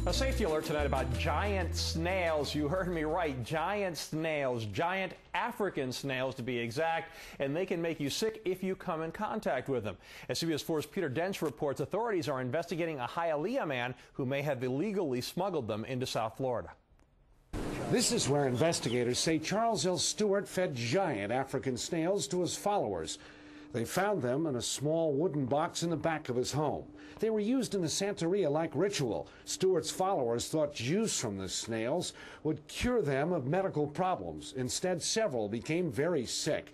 A safety alert tonight about giant snails. You heard me right, giant snails, giant African snails to be exact, and they can make you sick if you come in contact with them. As CBS 4's Peter Dench reports, authorities are investigating a Hialeah man who may have illegally smuggled them into South Florida. This is where investigators say Charles L. Stewart fed giant African snails to his followers. They found them in a small wooden box in the back of his home. They were used in a Santeria-like ritual. Stewart's followers thought juice from the snails would cure them of medical problems. Instead, several became very sick.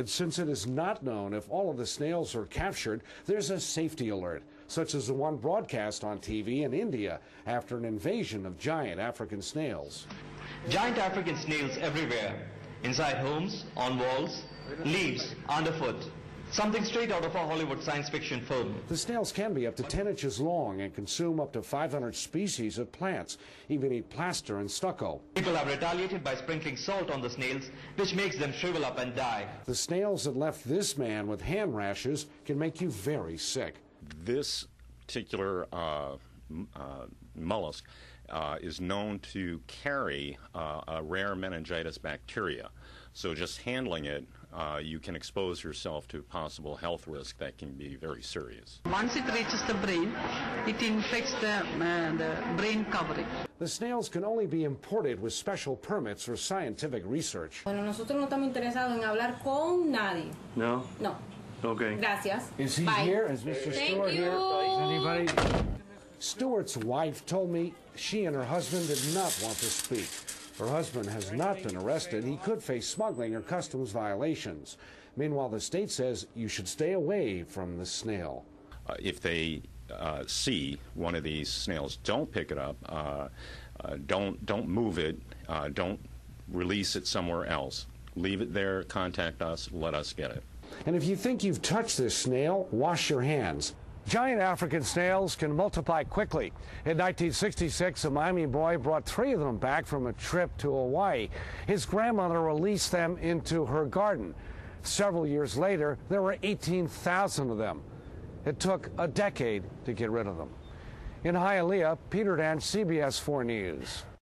Since it is not known if all of the snails are captured, there's a safety alert, such as the one broadcast on TV in India after an invasion of giant African snails. Giant African snails everywhere, inside homes, on walls, leaves, underfoot. Something straight out of a Hollywood science fiction film. The snails can be up to 10 inches long and consume up to 500 species of plants, even eat plaster and stucco. People have retaliated by sprinkling salt on the snails, which makes them shrivel up and die. The snails that left this man with hand rashes can make you very sick. This particular mollusk is known to carry a rare meningitis bacteria. So just handling it, you can expose yourself to possible health risk that can be very serious. Once it reaches the brain, it infects the brain covering. The snails can only be imported with special permits for scientific research. Bueno, nosotros no estamos interesados en hablar con nadie. No? No. Okay. Gracias. Is he Bye. here? Is Mr. Stewart here? Is anybody? Stewart's wife told me she and her husband did not want to speak. Her husband has not been arrested. He could face smuggling or customs violations. Meanwhile, the state says you should stay away from the snail. If they see one of these snails, don't pick it up. Don't move it. Don't release it somewhere else. Leave it there. Contact us. Let us get it. And if you think you've touched this snail, wash your hands. Giant African snails can multiply quickly. In 1966, a Miami boy brought 3 of them back from a trip to Hawaii. His grandmother released them into her garden. Several years later, there were 18,000 of them. It took a decade to get rid of them. In Hialeah, Peter Dench, CBS 4 News.